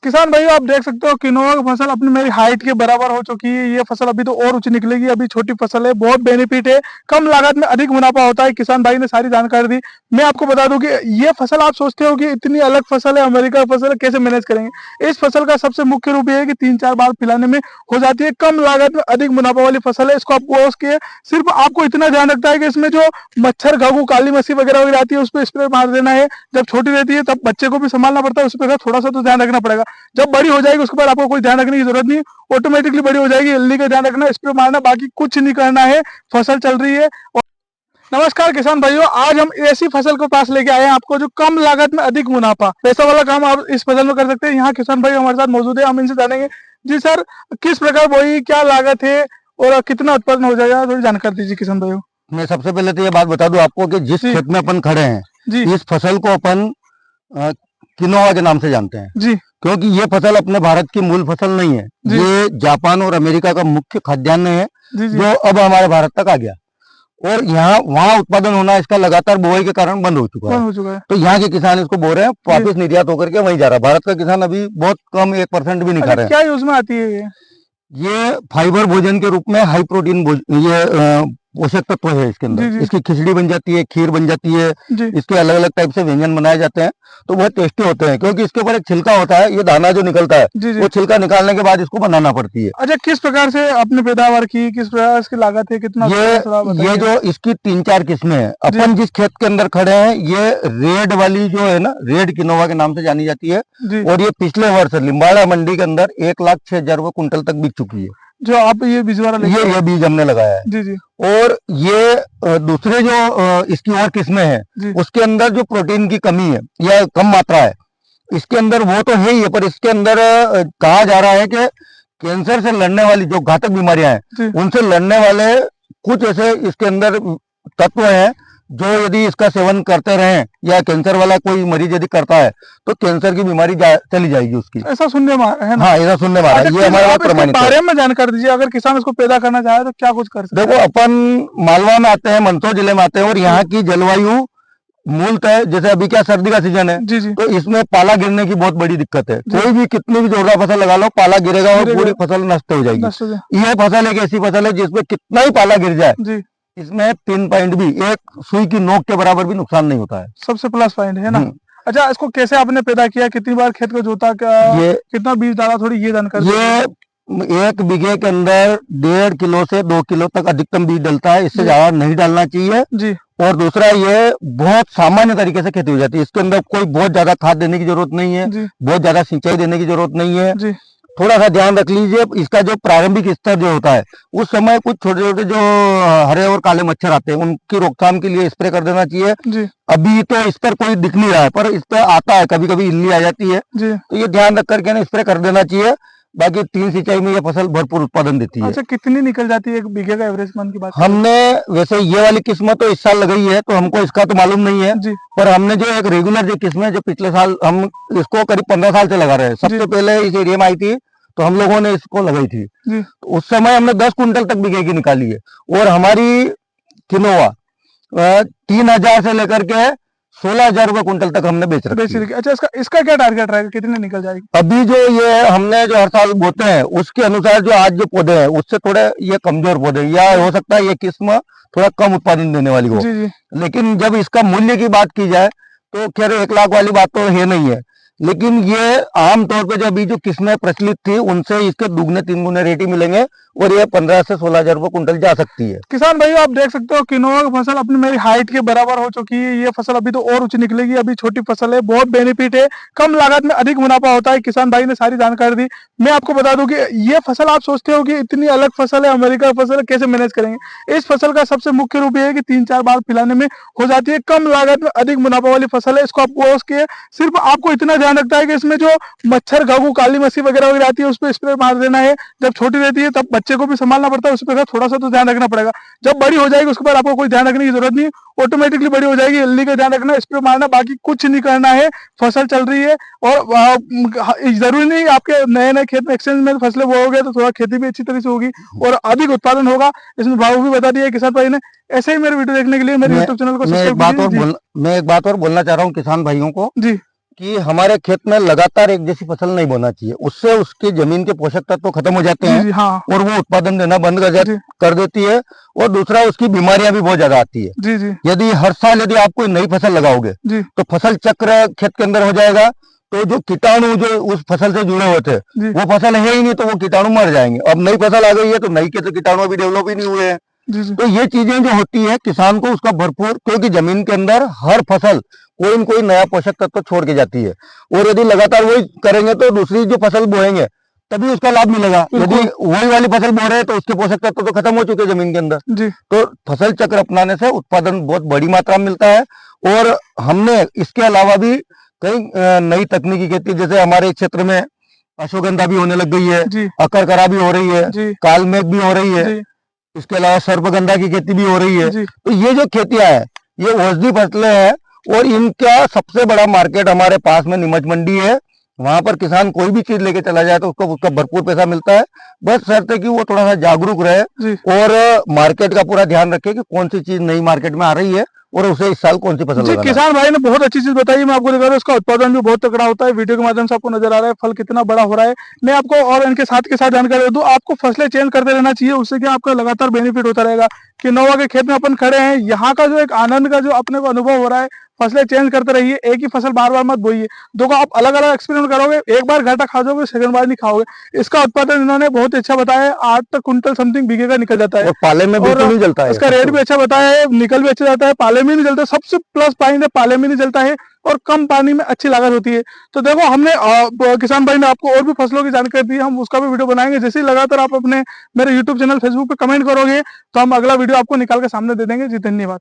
किसान भाइयों, आप देख सकते हो किनोआ की फसल अपनी मेरी हाइट के बराबर हो चुकी है। ये फसल अभी तो और ऊंची निकलेगी। अभी छोटी फसल है, बहुत बेनिफिट है, कम लागत में अधिक मुनाफा होता है। किसान भाई ने सारी जानकारी दी। मैं आपको बता दूं कि ये फसल आप सोचते हो कि इतनी अलग फसल है, अमेरिका की फसल है, कैसे मैनेज करेंगे। इस फसल का सबसे मुख्य रूप ये है कि 3-4 बार पिलाने में हो जाती है। कम लागत में अधिक मुनाफा वाली फसल है। इसको आप बोस के सिर्फ आपको इतना ध्यान रखता है कि इसमें जो मच्छर, घाघू, काली मस्सी वगैरह वगैरह आती है उस पर स्प्रे मार देना है। जब छोटी रहती है तब बच्चे को भी संभालना पड़ता है, उस पर थोड़ा सा तो ध्यान रखना पड़ेगा। जब बड़ी हो जाएगी उसके बाद आपको कोई ध्यान रखने की जरूरत नहीं, ऑटोमेटिकली बड़ी हो जाएगी। जल्दी का ध्यान रखना, स्प्रे मारना, बाकी कुछ नहीं करना है। फसल चल रही है। और नमस्कार किसान भाइयों, आज हम ऐसी फसल को पास लेके आए हैं आपको जो कम लागत में अधिक मुनाफा, पैसा वाला काम आप इस फसल में कर सकते हैं। यहाँ किसान भाई हमारे साथ मौजूद है, हम इनसे जानेंगे। जी सर, किस प्रकार बोई, क्या लागत है और कितना उत्पादन हो जाएगा, थोड़ी जानकारी दीजिए किसान भाइयों। मैं सबसे पहले तो ये बात बता दूं आपको कि जिस जी खेत में अपन खड़े हैं जी इस फसल को अपन किनोआ के नाम से जानते हैं, जी क्योंकि ये फसल अपने भारत की मूल फसल नहीं है। जी ये जापान और अमेरिका का मुख्य खाद्यान्न है, जी जी जो अब हमारे भारत तक आ गया और यहाँ वहाँ उत्पादन होना इसका लगातार बुआई के कारण बंद हो चुका कौन है। हो चुका है। तो यहाँ के किसान इसको बो रहे हैं, वापिस निर्यात होकर के वहीं जा रहा है। भारत का किसान अभी बहुत कम 1% भी नहीं खा अच्छा, रहे हैं। क्या यूज में आती है ये। ये फाइबर भोजन के रूप में हाई प्रोटीन ये पोषक तत्व है इसके जी अंदर। जी इसकी खिचड़ी बन जाती है, खीर बन जाती है, जी इसके अलग अलग टाइप से व्यंजन बनाए जाते हैं, तो बहुत टेस्टी होते हैं। क्योंकि इसके ऊपर एक छिलका होता है, ये दाना जो निकलता है जी जी वो छिलका निकालने के बाद इसको बनाना पड़ती है। अच्छा, किस प्रकार से आपने पैदावार की, किस प्रकार इसकी लागत है, कितना ये थोड़ा ये बताइए। जो इसकी 3-4 किस्में हैं, जी अपन जिस खेत के अंदर खड़े हैं ये रेड वाली जो है ना, रेड किनोवा के नाम से जानी जाती है। जी और ये पिछले वर्ष लिम्बाड़ा मंडी के अंदर 1,06,000 रुपये कुंटल तक बिक चुकी है। जो आप ये बिजवारा लेके ये बीज हमने लगाया है। जी जी और ये दूसरे जो इसकी और किस्में हैं जी उसके अंदर जो प्रोटीन की कमी है या कम मात्रा है इसके अंदर, वो तो है ही है, पर इसके अंदर कहा जा रहा है कि कैंसर से लड़ने वाली जो घातक बीमारियां हैं जी उनसे लड़ने वाले कुछ ऐसे इसके अंदर तत्व हैं जो यदि इसका सेवन करते रहें या कैंसर वाला कोई मरीज यदि करता है तो कैंसर की बीमारी चली जाएगी उसकी। ऐसा सुनने में है ना। हाँ, ऐसा सुनने वाला अच्छा, ये हमारे आप बात इसके प्रमाणित है। बारे में जानकारी दीजिए, अगर किसान इसको पैदा करना चाहे तो क्या कुछ कर सकते देखो, अपन मालवा में आते हैं, मंदसौर जिले में आते हैं और यहाँ की जलवायु मूलतः जैसे अभी क्या सर्दी का सीजन है हैं। जी जी तो इसमें पाला गिरने की बहुत बड़ी दिक्कत है। जी। कोई भी कितनी भी जोरदार फसल लगा लो, पाला गिरेगा और गिरेगा। पूरी फसल नष्ट हो जाएगी। नष्ट हो जाए। यह फसल एक ऐसी फसल है जिसमें कितना ही पाला गिर जाए जी, इसमें पिन पॉइंट भी, एक सुई की नोक के बराबर भी नुकसान नहीं होता है। सबसे प्लस पॉइंट है ना। हम्म। अच्छा, इसको कैसे आपने पैदा किया, कितनी बार खेत को जोता, ये कितना बीज डाला, थोड़ी ये जानकारी दीजिए। ये 1 बीघे के अंदर 1.5 किलो से 2 किलो तक अधिकतम बीज डलता है, इससे जी। ज्यादा नहीं डालना चाहिए। जी और दूसरा, ये बहुत सामान्य तरीके से खेती हो जाती है। इसके अंदर कोई बहुत ज्यादा खाद देने की जरूरत नहीं है, जी बहुत ज्यादा सिंचाई देने की जरूरत नहीं है। जी थोड़ा सा ध्यान रख लीजिए, इसका जो प्रारंभिक स्तर जो होता है उस समय कुछ छोटे छोटे जो हरे और काले मच्छर आते हैं उनकी रोकथाम के लिए स्प्रे कर देना चाहिए। जी अभी तो इस पर कोई दिख नहीं रहा है, पर इस पर आता है, कभी कभी इल्ली आ जाती है, जी तो ये ध्यान रख करके ना स्प्रे कर देना चाहिए। बाकी 3 सिंचाई में ये फसल भरपूर उत्पादन देती है। अच्छा, कितनी निकल जाती है एक बीघे का एवरेज मन की बात करें? हमने वैसे ये वाली किस्म तो इस साल लगाई है तो हमको इसका तो मालूम नहीं है, जी पर हमने जो एक रेगुलर जो किस्म है जो पिछले साल हम इसको करीब 15 साल से लगा रहे हैं। सबसे पहले इस एरिया में आई थी तो हम लोगों ने इसको लगाई थी। जी तो उस समय हमने 10 कुंटल तक बीघे की निकाली है। और हमारी किनोवा 3,000 से लेकर के 16,000 रुपये कुंटल तक हमने बेच रखी है। अच्छा, इसका इसका क्या टारगेट रहेगा, कितने निकल जाएगी। अभी जो ये हमने जो हर साल बोते हैं उसके अनुसार जो आज जो पौधे हैं उससे थोड़े ये कमजोर पौधे, या हो सकता है ये किस्म थोड़ा कम उत्पादन देने वाली हो। जी जी लेकिन जब इसका मूल्य की बात की जाए तो खैर 1 लाख वाली बात तो है नहीं है, लेकिन ये आमतौर पे जो अभी जो किस्में प्रचलित थी उनसे इसके 2-3 गुने रेट ही मिलेंगे और ये 15 से 16,000 रुपये कुंटल जा सकती है। किसान भाइयों, आप देख सकते हो किनोआ की फसल अपनी मेरी हाइट के बराबर हो चुकी है। ये फसल अभी तो और ऊंची निकलेगी। अभी छोटी फसल है, बहुत बेनिफिट है, कम लागत में अधिक मुनाफा होता है। किसान भाई ने सारी जानकारी दी। मैं आपको बता दूं कि ये फसल आप सोचते हो कि इतनी अलग फसल है, अमेरिका की फसल है, कैसे मैनेज करेंगे। इस फसल का सबसे मुख्य रूप ये है कि 3-4 बार पिलाने में हो जाती है। कम लागत में अधिक मुनाफा वाली फसल है। इसको आप बोस के सिर्फ आपको इतना ध्यान रखता है कि इसमें जो मच्छर, घाघू, काली मस्सी वगैरह वगैरह आती है उस पर स्प्रे मार देना है। जब छोटी रहती है तब बच्चे को भी संभालना पड़ता है, उस पर थोड़ा सा तो ध्यान रखना पड़ेगा। जब बड़ी हो जाएगी उसके बाद आपको कोई ध्यान रखने की जरूरत नहीं, ऑटोमेटिकली बड़ी हो जाएगी। जल्दी का ध्यान रखना, स्प्रे मारना, बाकी कुछ नहीं करना है। फसल चल रही है। और जरूरी नहीं आपके नए नए खेत में एक्सचेंज में फसलें बोओगे तो थोड़ा खेती भी अच्छी तरह से होगी और अधिक उत्पादन होगा। इसमें भाव भी बता दिया किसान भाई ने। ऐसे ही मेरे वीडियो देखने के लिए मेरे YouTube चैनल को मैं एक बात और बोलना चाह रहा हूँ किसान भाइयों को जी कि हमारे खेत में लगातार एक जैसी फसल नहीं बोना चाहिए, उससे उसकी जमीन के पोषक तत्व तो खत्म हो जाते जी हैं जी हाँ और वो उत्पादन देना बंद जी कर देती है। और दूसरा, उसकी बीमारियां भी बहुत ज्यादा आती है। जी जी यदि हर साल यदि आप कोई नई फसल लगाओगे जी तो फसल चक्र खेत के अंदर हो जाएगा, तो जो कीटाणु जो उस फसल से जुड़े हुए थे जी वो फसल है ही नहीं, तो वो कीटाणु मर जाएंगे। अब नई फसल आ गई है तो नई के तो कीटाणु अभी डेवलप ही नहीं हुए हैं। जी जी तो ये चीजें जो होती है किसान को उसका भरपूर, क्योंकि जमीन के अंदर हर फसल कोई न कोई नया पोषक तत्व छोड़ के जाती है, और यदि लगातार वही करेंगे तो दूसरी जो फसल बोएंगे तभी उसका लाभ मिलेगा। यदि वही वाली फसल बो रहे हैं तो उसके पोषक तत्व तो खत्म हो चुके हैं जमीन के अंदर। जी तो फसल चक्र अपनाने से उत्पादन बहुत बड़ी मात्रा में मिलता है। और हमने इसके अलावा भी कई नई तकनीकी खेती, जैसे हमारे क्षेत्र में अश्वगंधा भी होने लग गई है, जी अकरकरा भी हो रही है, जी काल मेघ भी हो रही है, जी इसके अलावा सर्पगंधा की खेती भी हो रही है। जी तो ये जो खेतियां हैं ये औषधि फसलें हैं, और इनका सबसे बड़ा मार्केट हमारे पास में नीमच मंडी है। वहां पर किसान कोई भी चीज लेके चला जाए तो उसको उसका भरपूर पैसा मिलता है। बस शर्त है कि वो थोड़ा सा जागरूक रहे जी और मार्केट का पूरा ध्यान रखे कि कौन सी चीज नई मार्केट में आ रही है और उसे इस साल कौन सी फसल जी लगाना है। किसान भाई ने बहुत अच्छी चीज बताई। मैं आपको दिखा रहा हूँ, इसका उत्पादन भी बहुत तगड़ा होता है। वीडियो के माध्यम से आपको नजर आ रहा है फल कितना बड़ा हो रहा है। मैं आपको और इनके साथ के साथ जानकारी दे दूं, आपको फसलें चेंज करते रहना चाहिए, उससे क्या आपका लगातार बेनिफिट होता रहेगा। कि नोवा के खेत में अपन खड़े हैं, यहाँ का जो एक आनंद का जो अपने को अनुभव हो रहा है, फसलें चेंज करते रहिए, एक ही फसल बार बार मत बोइए। देखो आप अलग अलग एक्सपेरिमेंट करोगे, एक बार घाटा खा जाओगे, सेकंड बार नहीं खाओगे। इसका उत्पादन इन्होंने बहुत अच्छा बताया है, 8 तक कुंटल समथिंग बीघे का निकल जाता है। और पाले में बिल्कुल नहीं जलता है, इसका रेट भी अच्छा बताया है, निकल भी अच्छा जाता है, पाले में नहीं जलता। सबसे प्लस पॉइंट है पाले में नहीं जलता है, और कम पानी में अच्छी लागत होती है। तो देखो हमने किसान भाई ने आपको और भी फसलों की जानकारी दी, हम उसका भी वीडियो बनाएंगे। जैसे ही लगातार आप अपने मेरे यूट्यूब चैनल फेसबुक पे कमेंट करोगे तो हम अगला वीडियो आपको निकाल के सामने दे देंगे। जी धन्यवाद।